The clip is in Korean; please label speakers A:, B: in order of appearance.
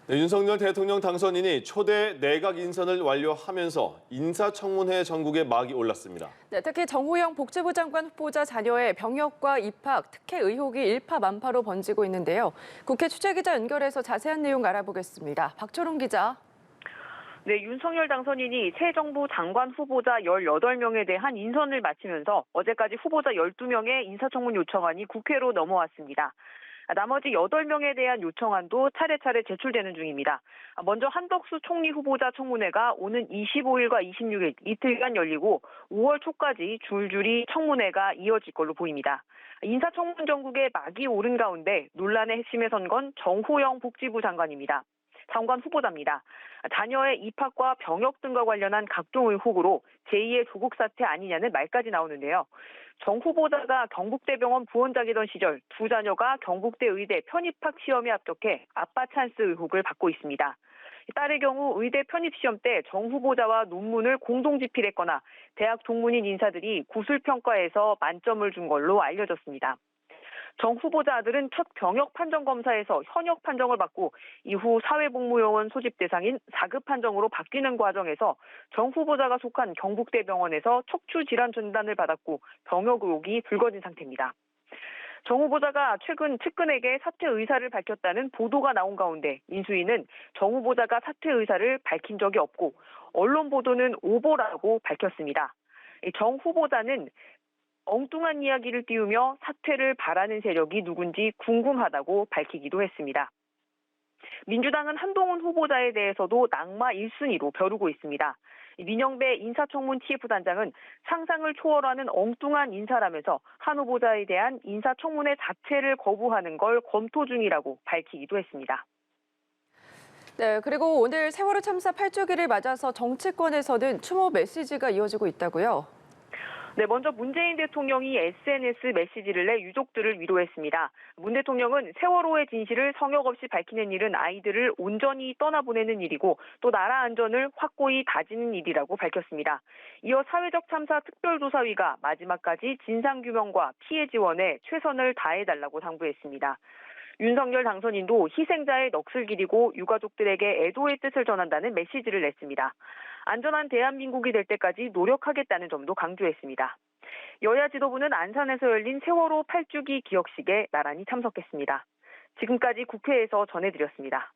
A: 네, 윤석열 대통령 당선인이 초대 내각 인선을 완료하면서 인사청문회 전국에 막이 올랐습니다.
B: 네, 특히 정호영 복지부 장관 후보자 자녀의 병역과 입학, 특혜 의혹이 일파만파로 번지고 있는데요. 국회 취재기자 연결해서 자세한 내용 알아보겠습니다. 박철웅 기자.
C: 네, 윤석열 당선인이 새 정부 장관 후보자 18명에 대한 인선을 마치면서 어제까지 후보자 12명의 인사청문 요청안이 국회로 넘어왔습니다. 나머지 8명에 대한 요청안도 차례차례 제출되는 중입니다. 먼저 한덕수 총리 후보자 청문회가 오는 25일과 26일 이틀간 열리고 5월 초까지 줄줄이 청문회가 이어질 걸로 보입니다. 인사청문 전국에 막이 오른 가운데 논란의 핵심에 선 건 정호영 복지부 장관 후보자입니다. 자녀의 입학과 병역 등과 관련한 각종 의혹으로 제2의 조국 사태 아니냐는 말까지 나오는데요. 정 후보자가 경북대병원 부원장이던 시절 두 자녀가 경북대 의대 편입학 시험에 합격해 아빠 찬스 의혹을 받고 있습니다. 딸의 경우 의대 편입시험 때 정 후보자와 논문을 공동 집필했거나 대학 동문인 인사들이 구술평가에서 만점을 준 걸로 알려졌습니다. 정 후보자 아들은 첫 병역 판정 검사에서 현역 판정을 받고 이후 사회복무요원 소집 대상인 4급 판정으로 바뀌는 과정에서 정 후보자가 속한 경북대병원에서 척추 질환 진단을 받았고 병역 의혹이 불거진 상태입니다. 정 후보자가 최근 측근에게 사퇴 의사를 밝혔다는 보도가 나온 가운데 인수위는 정 후보자가 사퇴 의사를 밝힌 적이 없고 언론 보도는 오보라고 밝혔습니다. 정 후보자는 엉뚱한 이야기를 띄우며 사퇴를 바라는 세력이 누군지 궁금하다고 밝히기도 했습니다. 민주당은 한동훈 후보자에 대해서도 낙마 1순위로 벼르고 있습니다. 민영배 인사청문 TF단장은 상상을 초월하는 엉뚱한 인사라면서 한 후보자에 대한 인사청문회 자체를 거부하는 걸 검토 중이라고 밝히기도 했습니다.
B: 네, 그리고 오늘 세월호 참사 8주기를 맞아서 정치권에서는 추모 메시지가 이어지고 있다고요.
C: 네, 먼저 문재인 대통령이 SNS 메시지를 내 유족들을 위로했습니다. 문 대통령은 세월호의 진실을 성역 없이 밝히는 일은 아이들을 온전히 떠나보내는 일이고 또 나라 안전을 확고히 다지는 일이라고 밝혔습니다. 이어 사회적 참사 특별조사위가 마지막까지 진상규명과 피해 지원에 최선을 다해달라고 당부했습니다. 윤석열 당선인도 희생자의 넋을 기리고 유가족들에게 애도의 뜻을 전한다는 메시지를 냈습니다. 안전한 대한민국이 될 때까지 노력하겠다는 점도 강조했습니다. 여야 지도부는 안산에서 열린 세월호 8주기 기억식에 나란히 참석했습니다. 지금까지 국회에서 전해드렸습니다.